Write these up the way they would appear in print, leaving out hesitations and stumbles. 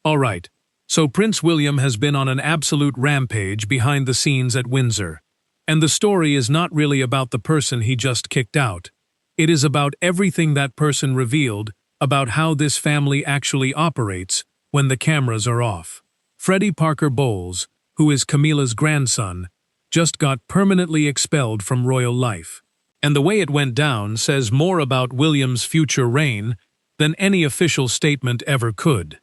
Alright, so Prince William has been on an absolute rampage behind the scenes at Windsor. And the story is not really about the person he just kicked out. It is about everything that person revealed about how this family actually operates when the cameras are off. Freddy Parker Bowles, who is Camila's grandson, just got permanently expelled from royal life. And the way it went down says more about William's future reign than any official statement ever could.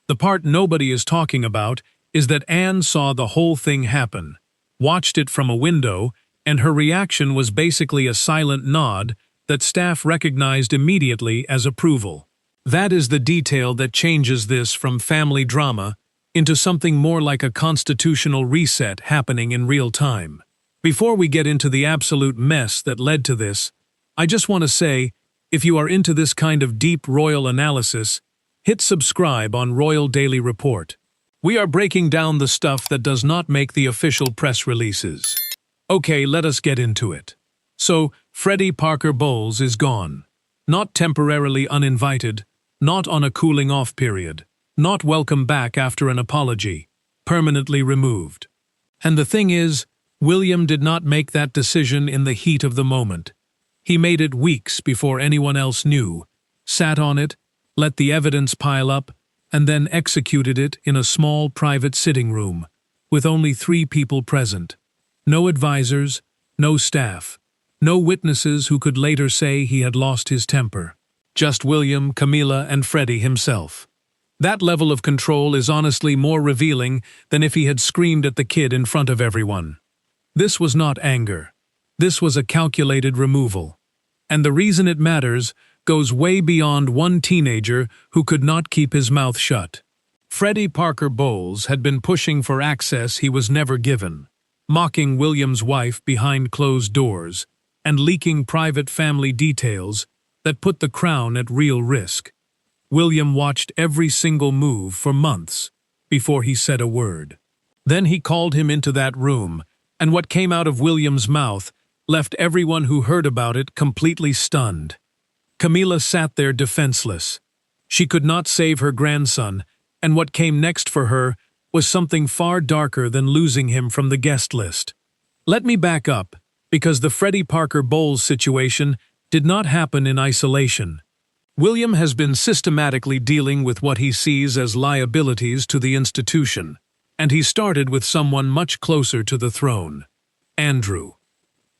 The part nobody is talking about is that Anne saw the whole thing happen, watched it from a window, and her reaction was basically a silent nod that staff recognized immediately as approval. That is the detail that changes this from family drama into something more like a constitutional reset happening in real time. Before we get into the absolute mess that led to this, I just want to say, if you are into this kind of deep royal analysis, hit subscribe on Royal Daily Report. We are breaking down the stuff that does not make the official press releases. Okay, let us get into it. So, Freddy Parker Bowles is gone. Not temporarily uninvited, not on a cooling-off period, not welcome back after an apology, permanently removed. And the thing is, William did not make that decision in the heat of the moment. He made it weeks before anyone else knew, sat on it, let the evidence pile up, and then executed it in a small private sitting room, with only 3 people present. No advisors, no staff, no witnesses who could later say he had lost his temper. Just William, Camila, and Freddy himself. That level of control is honestly more revealing than if he had screamed at the kid in front of everyone. This was not anger. This was a calculated removal. And the reason it matters goes way beyond one teenager who could not keep his mouth shut. Freddy Parker Bowles had been pushing for access he was never given, mocking William's wife behind closed doors, and leaking private family details that put the crown at real risk. William watched every single move for months before he said a word. Then he called him into that room, and what came out of William's mouth left everyone who heard about it completely stunned. Camila sat there defenseless. She could not save her grandson, and what came next for her was something far darker than losing him from the guest list. Let me back up, because the Freddy Parker Bowles situation did not happen in isolation. William has been systematically dealing with what he sees as liabilities to the institution, and he started with someone much closer to the throne, Andrew.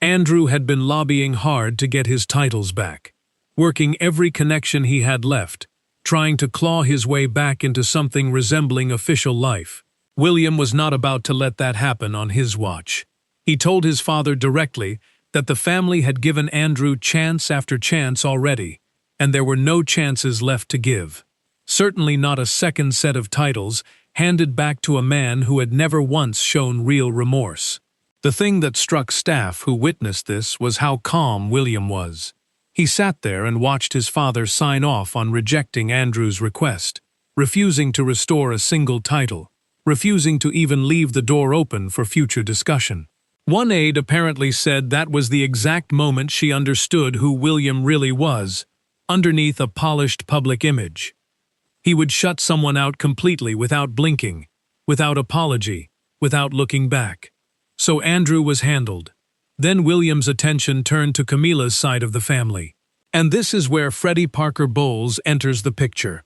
Andrew had been lobbying hard to get his titles back, working every connection he had left, trying to claw his way back into something resembling official life. William was not about to let that happen on his watch. He told his father directly that the family had given Andrew chance after chance already, and there were no chances left to give. Certainly not a second set of titles handed back to a man who had never once shown real remorse. The thing that struck staff who witnessed this was how calm William was. He sat there and watched his father sign off on rejecting Andrew's request, refusing to restore a single title, refusing to even leave the door open for future discussion. One aide apparently said that was the exact moment she understood who William really was, underneath a polished public image. He would shut someone out completely without blinking, without apology, without looking back. So Andrew was handled. Then William's attention turned to Camila's side of the family. And this is where Freddy Parker Bowles enters the picture.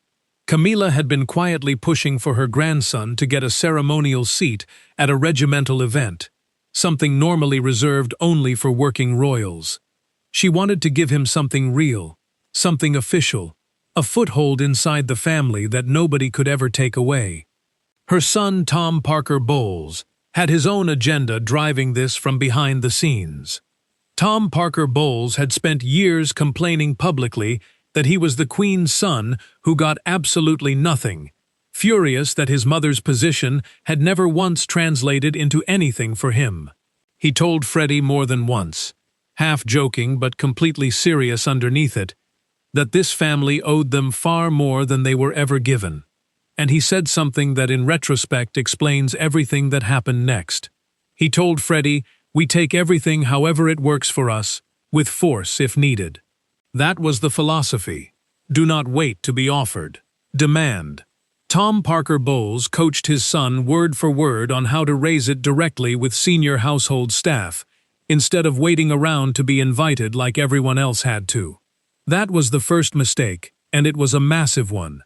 Camila had been quietly pushing for her grandson to get a ceremonial seat at a regimental event, something normally reserved only for working royals. She wanted to give him something real, something official, a foothold inside the family that nobody could ever take away. Her son, Tom Parker Bowles, had his own agenda driving this from behind the scenes. Tom Parker Bowles had spent years complaining publicly that he was the Queen's son who got absolutely nothing, furious that his mother's position had never once translated into anything for him. He told Freddy more than once, half joking but completely serious underneath it, that this family owed them far more than they were ever given. And he said something that in retrospect explains everything that happened next. He told Freddy, "We take everything however it works for us, with force if needed." That was the philosophy. Do not wait to be offered. Demand. Tom Parker Bowles coached his son word for word on how to raise it directly with senior household staff, instead of waiting around to be invited like everyone else had to. That was the first mistake, and it was a massive one.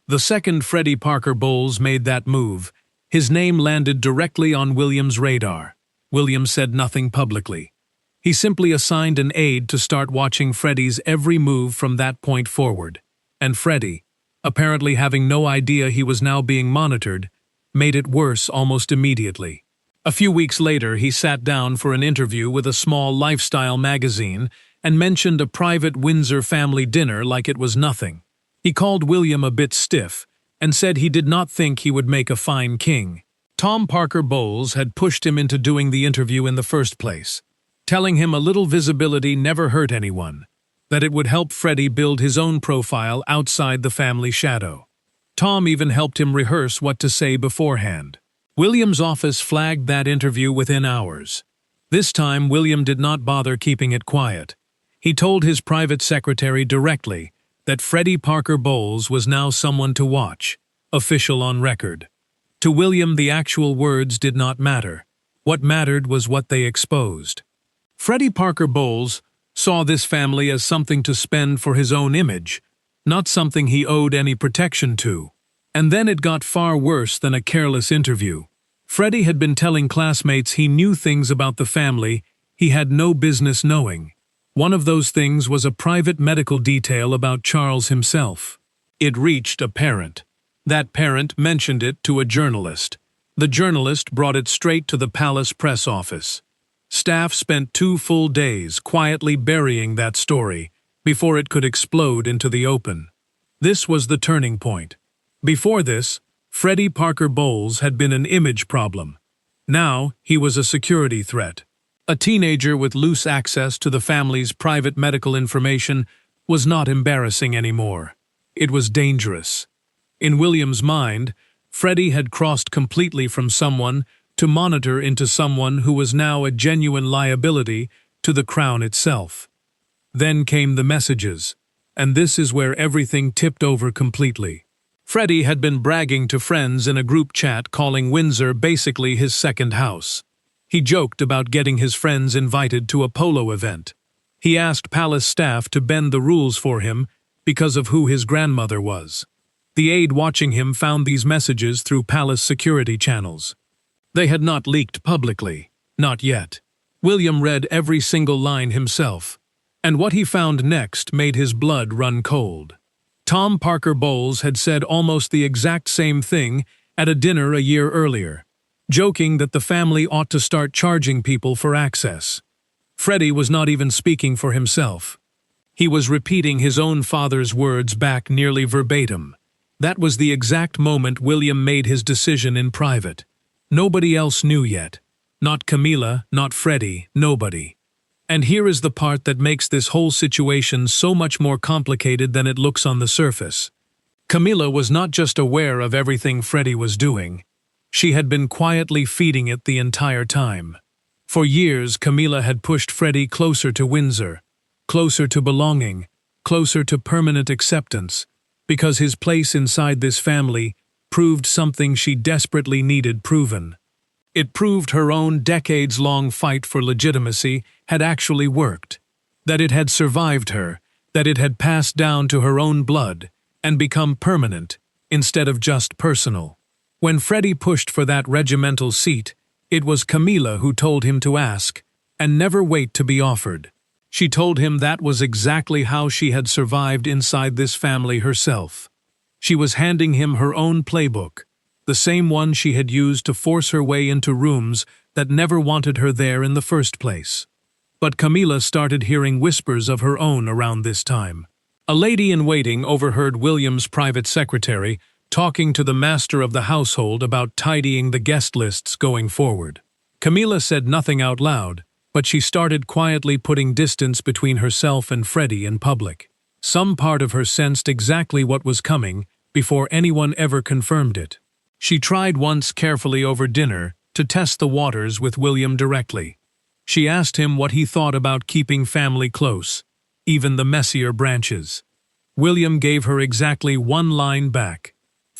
The second Freddy Parker Bowles made that move, his name landed directly on William's radar. William said nothing publicly. He simply assigned an aide to start watching Freddy's every move from that point forward. And Freddy, apparently having no idea he was now being monitored, made it worse almost immediately. A few weeks later, he sat down for an interview with a small lifestyle magazine and mentioned a private Windsor family dinner like it was nothing. He called William a bit stiff and said he did not think he would make a fine king. Tom Parker Bowles had pushed him into doing the interview in the first place, telling him a little visibility never hurt anyone, that it would help Freddy build his own profile outside the family shadow. Tom even helped him rehearse what to say beforehand. William's office flagged that interview within hours. This time, William did not bother keeping it quiet. He told his private secretary directly that Freddy Parker Bowles was now someone to watch, official on record. To William, the actual words did not matter. What mattered was what they exposed. Freddy Parker Bowles saw this family as something to spend for his own image, not something he owed any protection to. And then it got far worse than a careless interview. Freddy had been telling classmates he knew things about the family he had no business knowing. One of those things was a private medical detail about Charles himself. It reached a parent. That parent mentioned it to a journalist. The journalist brought it straight to the palace press office. Staff spent 2 full days quietly burying that story before it could explode into the open. This was the turning point. Before this, Freddy Parker Bowles had been an image problem. Now, he was a security threat. A teenager with loose access to the family's private medical information was not embarrassing anymore. It was dangerous. In William's mind, Freddy had crossed completely from someone to monitor into someone who was now a genuine liability to the crown itself. Then came the messages, and this is where everything tipped over completely. Freddy had been bragging to friends in a group chat calling Windsor basically his second house. He joked about getting his friends invited to a polo event. He asked palace staff to bend the rules for him because of who his grandmother was. The aide watching him found these messages through palace security channels. They had not leaked publicly, not yet. William read every single line himself, and what he found next made his blood run cold. Tom Parker Bowles had said almost the exact same thing at a dinner a year earlier, joking that the family ought to start charging people for access. Freddy was not even speaking for himself. He was repeating his own father's words back nearly verbatim. That was the exact moment William made his decision in private. Nobody else knew yet. Not Camila, not Freddy, nobody. And here is the part that makes this whole situation so much more complicated than it looks on the surface. Camila was not just aware of everything Freddy was doing. She had been quietly feeding it the entire time. For years, Camila had pushed Freddy closer to Windsor, closer to belonging, closer to permanent acceptance, because his place inside this family proved something she desperately needed proven. It proved her own decades-long fight for legitimacy had actually worked, that it had survived her, that it had passed down to her own blood and become permanent instead of just personal. When Freddy pushed for that regimental seat, it was Camila who told him to ask and never wait to be offered. She told him that was exactly how she had survived inside this family herself. She was handing him her own playbook, the same one she had used to force her way into rooms that never wanted her there in the first place. But Camila started hearing whispers of her own around this time. A lady-in-waiting overheard William's private secretary talking to the master of the household about tidying the guest lists going forward. Camila said nothing out loud, but she started quietly putting distance between herself and Freddy in public. Some part of her sensed exactly what was coming before anyone ever confirmed it. She tried once carefully over dinner to test the waters with William directly. She asked him what he thought about keeping family close, even the messier branches. William gave her exactly one line back.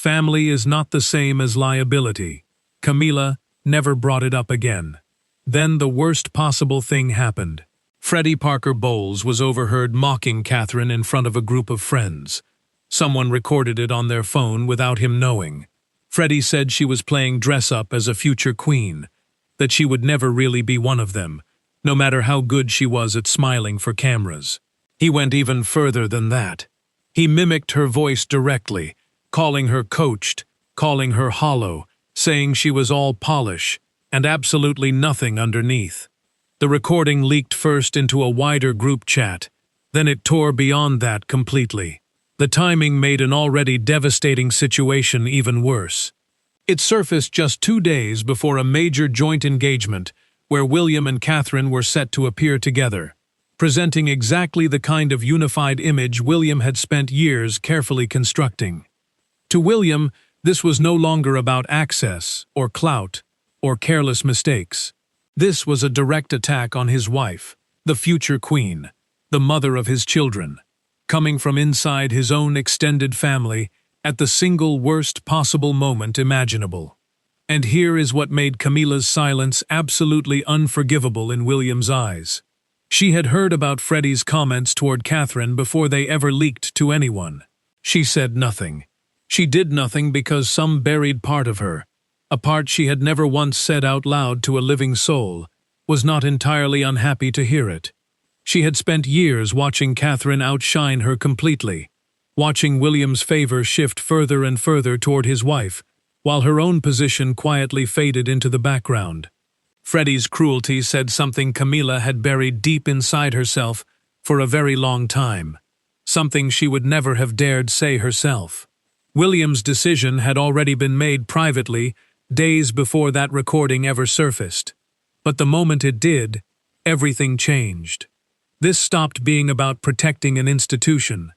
Family is not the same as liability. Camila never brought it up again. Then the worst possible thing happened. Freddy Parker Bowles was overheard mocking Catherine in front of a group of friends. Someone recorded it on their phone without him knowing. Freddy said she was playing dress-up as a future queen, that she would never really be one of them, no matter how good she was at smiling for cameras. He went even further than that. He mimicked her voice directly, calling her coached, calling her hollow, saying she was all polish and absolutely nothing underneath. The recording leaked first into a wider group chat, then it tore beyond that completely. The timing made an already devastating situation even worse. It surfaced just 2 days before a major joint engagement where William and Catherine were set to appear together, presenting exactly the kind of unified image William had spent years carefully constructing. To William, this was no longer about access, or clout, or careless mistakes. This was a direct attack on his wife, the future queen, the mother of his children, coming from inside his own extended family at the single worst possible moment imaginable. And here is what made Camila's silence absolutely unforgivable in William's eyes. She had heard about Freddy's comments toward Catherine before they ever leaked to anyone. She said nothing. She did nothing because some buried part of her, a part she had never once said out loud to a living soul, was not entirely unhappy to hear it. She had spent years watching Catherine outshine her completely, watching William's favor shift further and further toward his wife, while her own position quietly faded into the background. Freddy's cruelty said something Camila had buried deep inside herself for a very long time, something she would never have dared say herself. William's decision had already been made privately, days before that recording ever surfaced. But the moment it did, everything changed. This stopped being about protecting an institution.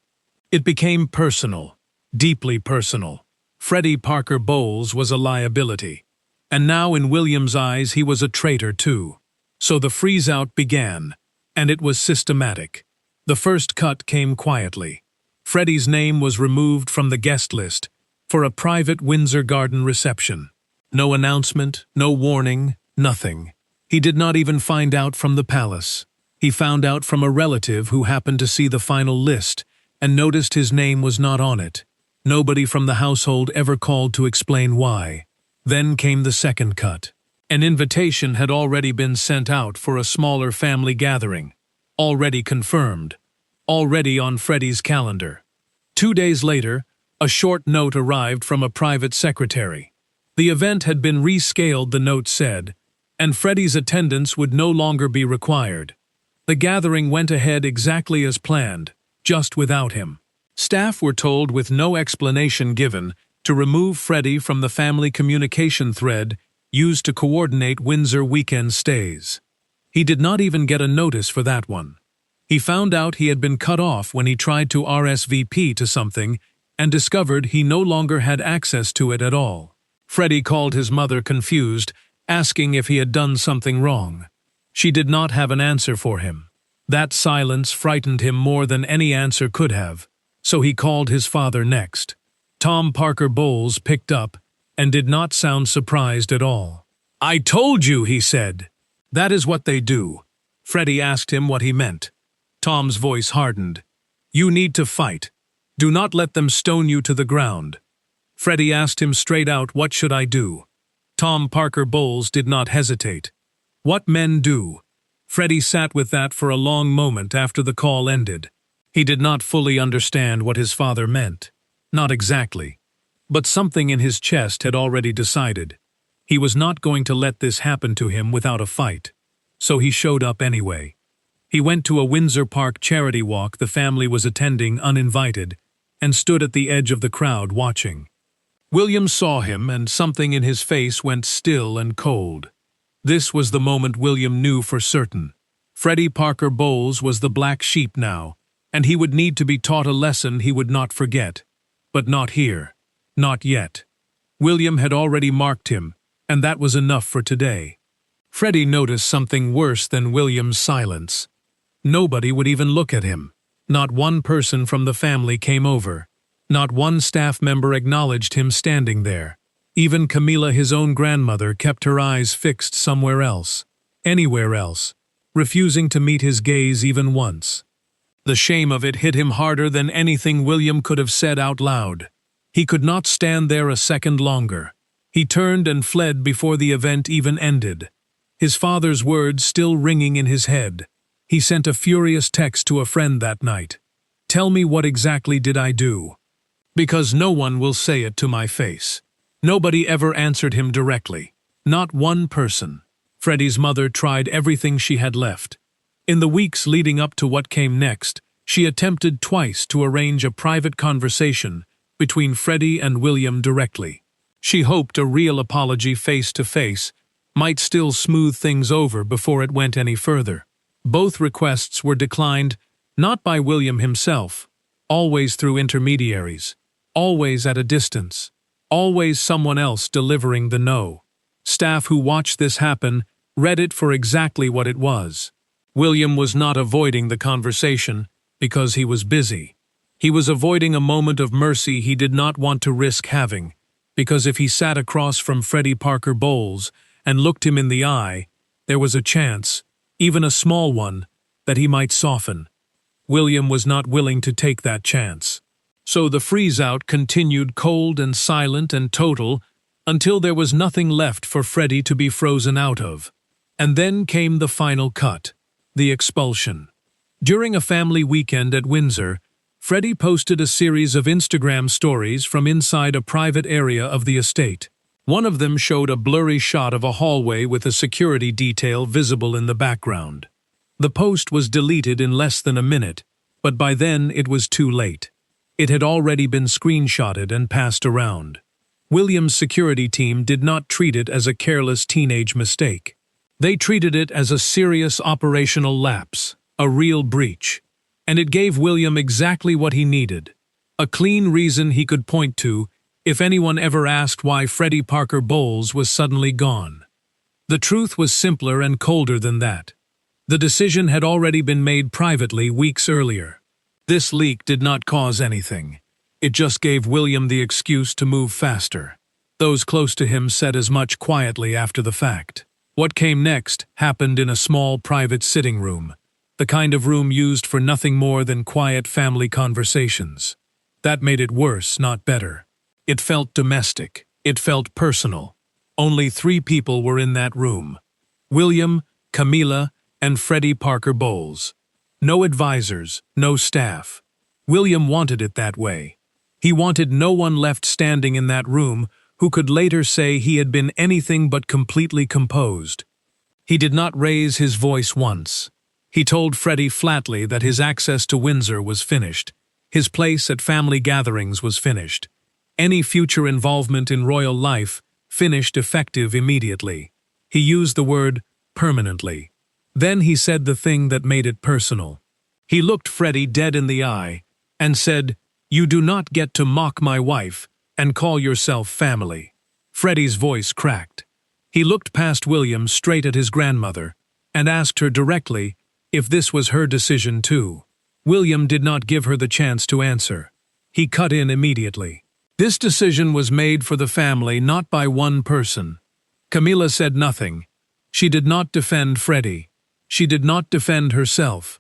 It became personal, deeply personal. Freddy Parker Bowles was a liability. And now in William's eyes he was a traitor too. So the freeze-out began, and it was systematic. The first cut came quietly. Freddy's name was removed from the guest list for a private Windsor Garden reception. No announcement, no warning, nothing. He did not even find out from the palace. He found out from a relative who happened to see the final list and noticed his name was not on it. Nobody from the household ever called to explain why. Then came the second cut. An invitation had already been sent out for a smaller family gathering, already confirmed, already on Freddy's calendar. 2 days later, a short note arrived from a private secretary. The event had been rescaled, the note said, and Freddy's attendance would no longer be required. The gathering went ahead exactly as planned, just without him. Staff were told with no explanation given to remove Freddy from the family communication thread used to coordinate Windsor weekend stays. He did not even get a notice for that one. He found out he had been cut off when he tried to RSVP to something and discovered he no longer had access to it at all. Freddy called his mother confused, asking if he had done something wrong. She did not have an answer for him. That silence frightened him more than any answer could have, so he called his father next. Tom Parker Bowles picked up and did not sound surprised at all. "I told you," he said. "That is what they do." Freddy asked him what he meant. Tom's voice hardened. "You need to fight. Do not let them stone you to the ground." Freddy asked him straight out, "What should I do?" Tom Parker Bowles did not hesitate. "What men do." Freddy sat with that for a long moment after the call ended. He did not fully understand what his father meant. Not exactly. But something in his chest had already decided. He was not going to let this happen to him without a fight. So he showed up anyway. He went to a Windsor Park charity walk the family was attending uninvited and stood at the edge of the crowd watching. William saw him and something in his face went still and cold. This was the moment William knew for certain. Freddy Parker Bowles was the black sheep now, and he would need to be taught a lesson he would not forget. But not here. Not yet. William had already marked him, and that was enough for today. Freddy noticed something worse than William's silence. Nobody would even look at him. Not one person from the family came over. Not one staff member acknowledged him standing there. Even Camila, his own grandmother, kept her eyes fixed somewhere else, anywhere else, refusing to meet his gaze even once. The shame of it hit him harder than anything William could have said out loud. He could not stand there a second longer. He turned and fled before the event even ended. His father's words still ringing in his head. He sent a furious text to a friend that night. "Tell me, what exactly did I do? Because no one will say it to my face." Nobody ever answered him directly. Not one person. Freddy's mother tried everything she had left. In the weeks leading up to what came next, she attempted twice to arrange a private conversation between Freddy and William directly. She hoped a real apology face-to-face might still smooth things over before it went any further. Both requests were declined, not by William himself, always through intermediaries, always at a distance, always someone else delivering the no. Staff who watched this happen read it for exactly what it was. William was not avoiding the conversation because he was busy. He was avoiding a moment of mercy he did not want to risk having, because if he sat across from Freddy Parker Bowles and looked him in the eye, there was a chance, even a small one, that he might soften. William was not willing to take that chance. So the freeze-out continued cold and silent and total until there was nothing left for Freddy to be frozen out of. And then came the final cut, the expulsion. During a family weekend at Windsor, Freddy posted a series of Instagram stories from inside a private area of the estate. One of them showed a blurry shot of a hallway with a security detail visible in the background. The post was deleted in less than a minute, but by then it was too late. It had already been screenshotted and passed around. William's security team did not treat it as a careless teenage mistake. They treated it as a serious operational lapse, a real breach. And it gave William exactly what he needed, a clean reason he could point to if anyone ever asked why Freddy Parker Bowles was suddenly gone. The truth was simpler and colder than that. The decision had already been made privately weeks earlier. This leak did not cause anything. It just gave William the excuse to move faster. Those close to him said as much quietly after the fact. What came next happened in a small private sitting room, the kind of room used for nothing more than quiet family conversations. That made it worse, not better. It felt domestic. It felt personal. Only 3 people were in that room: William, Camila, and Freddy Parker Bowles. No advisors, no staff. William wanted it that way. He wanted no one left standing in that room who could later say he had been anything but completely composed. He did not raise his voice once. He told Freddy flatly that his access to Windsor was finished. His place at family gatherings was finished. Any future involvement in royal life finished effective immediately. He used the word permanently. Then he said the thing that made it personal. He looked Freddy dead in the eye and said, "You do not get to mock my wife and call yourself family." Freddy's voice cracked. He looked past William straight at his grandmother and asked her directly if this was her decision too. William did not give her the chance to answer. He cut in immediately. This decision was made for the family, not by one person. Camila said nothing. She did not defend Freddy. She did not defend herself.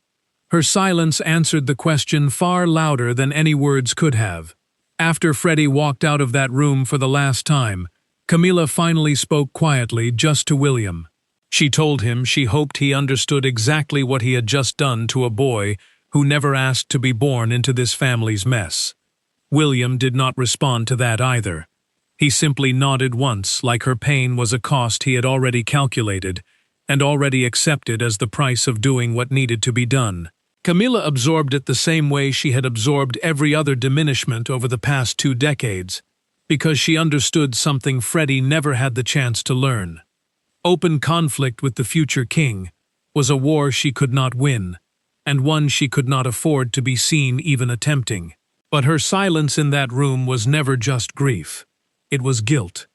Her silence answered the question far louder than any words could have. After Freddy walked out of that room for the last time, Camila finally spoke quietly just to William. She told him she hoped he understood exactly what he had just done to a boy who never asked to be born into this family's mess. William did not respond to that either. He simply nodded once, like her pain was a cost he had already calculated and already accepted as the price of doing what needed to be done. Camila absorbed it the same way she had absorbed every other diminishment over the past 2 decades, because she understood something Freddy never had the chance to learn. Open conflict with the future king was a war she could not win, and one she could not afford to be seen even attempting. But her silence in that room was never just grief. It was guilt.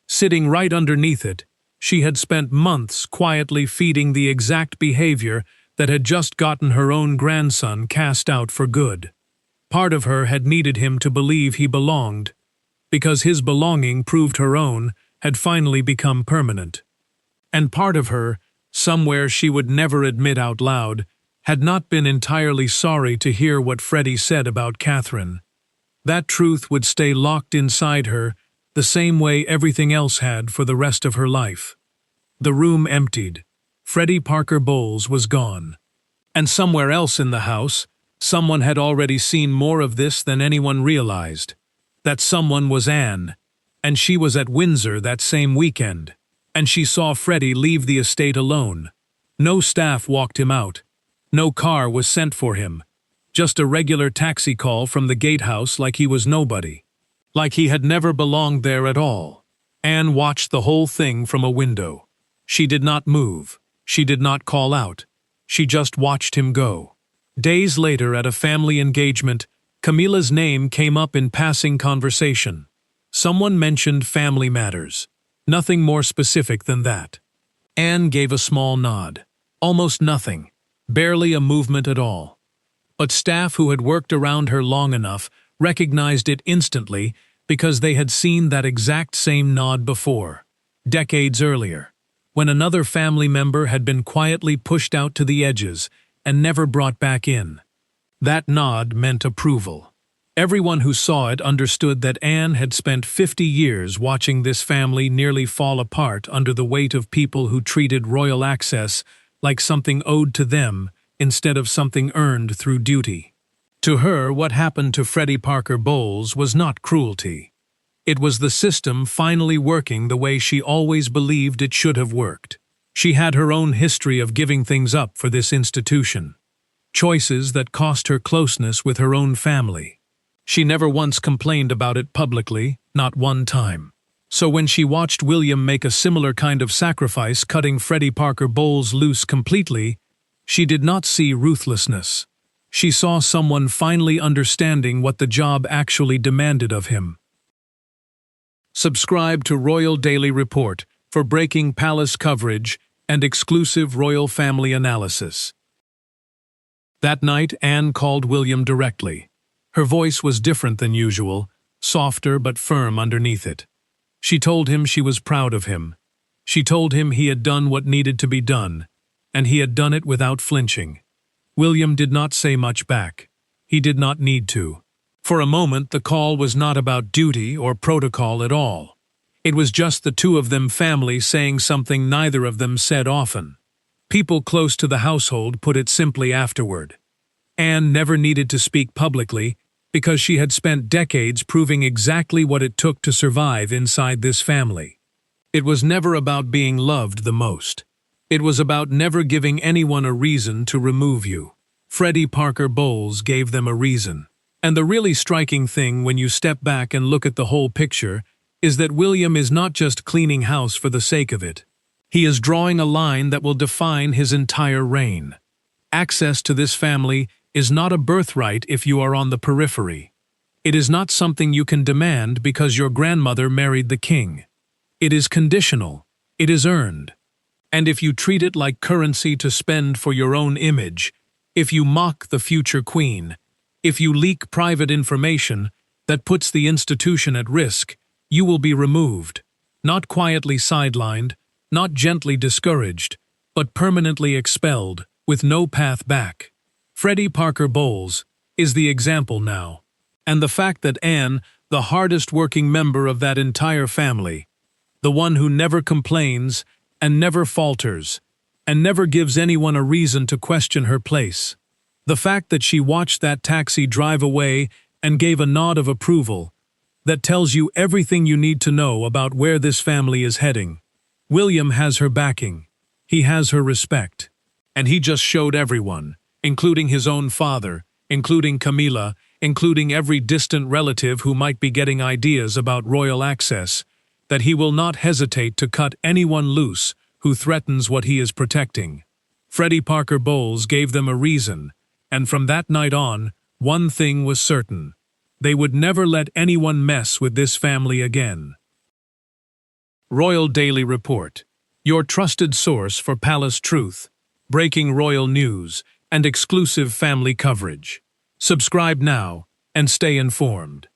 Sitting right underneath it, she had spent months quietly feeding the exact behavior that had just gotten her own grandson cast out for good. Part of her had needed him to believe he belonged, because his belonging proved her own had finally become permanent. And part of her, somewhere she would never admit out loud, had not been entirely sorry to hear what Freddy said about Catherine. That truth would stay locked inside her the same way everything else had for the rest of her life. The room emptied. Freddy Parker Bowles was gone. And somewhere else in the house, someone had already seen more of this than anyone realized. That someone was Anne, and she was at Windsor that same weekend, and she saw Freddy leave the estate alone. No staff walked him out. No car was sent for him. Just a regular taxi call from the gatehouse like he was nobody. Like he had never belonged there at all. Anne watched the whole thing from a window. She did not move. She did not call out. She just watched him go. Days later at a family engagement, Camila's name came up in passing conversation. Someone mentioned family matters. Nothing more specific than that. Anne gave a small nod. Almost nothing. Barely a movement at all. But staff who had worked around her long enough recognized it instantly because they had seen that exact same nod before, decades earlier, when another family member had been quietly pushed out to the edges and never brought back in. That nod meant approval. Everyone who saw it understood that Anne had spent 50 years watching this family nearly fall apart under the weight of people who treated royal access like something owed to them instead of something earned through duty. To her, what happened to Freddy Parker Bowles was not cruelty. It was the system finally working the way she always believed it should have worked. She had her own history of giving things up for this institution. Choices that cost her closeness with her own family. She never once complained about it publicly, not one time. So when she watched William make a similar kind of sacrifice, cutting Freddy Parker Bowles loose completely, she did not see ruthlessness. She saw someone finally understanding what the job actually demanded of him. Subscribe to Royal Daily Report for breaking palace coverage and exclusive royal family analysis. That night, Anne called William directly. Her voice was different than usual, softer but firm underneath it. She told him she was proud of him. She told him he had done what needed to be done, and he had done it without flinching. William did not say much back. He did not need to. For a moment, the call was not about duty or protocol at all. It was just the two of them family saying something neither of them said often. People close to the household put it simply afterward. Anne never needed to speak publicly because she had spent decades proving exactly what it took to survive inside this family. It was never about being loved the most. It was about never giving anyone a reason to remove you. Freddy Parker Bowles gave them a reason. And the really striking thing when you step back and look at the whole picture is that William is not just cleaning house for the sake of it. He is drawing a line that will define his entire reign. Access to this family is not a birthright if you are on the periphery. It is not something you can demand because your grandmother married the king. It is conditional. It is earned. And if you treat it like currency to spend for your own image, if you mock the future queen, if you leak private information that puts the institution at risk, you will be removed, not quietly sidelined, not gently discouraged, but permanently expelled, with no path back. Freddy Parker Bowles is the example now. And the fact that Anne, the hardest-working member of that entire family, the one who never complains and never falters, and never gives anyone a reason to question her place, the fact that she watched that taxi drive away and gave a nod of approval, that tells you everything you need to know about where this family is heading. William has her backing. He has her respect. And he just showed everyone, including his own father, including Camila, including every distant relative who might be getting ideas about royal access, that he will not hesitate to cut anyone loose who threatens what he is protecting. Freddy Parker Bowles gave them a reason, and from that night on, one thing was certain. They would never let anyone mess with this family again. Royal Daily Report, your trusted source for palace truth, breaking royal news, and exclusive family coverage. Subscribe now and stay informed.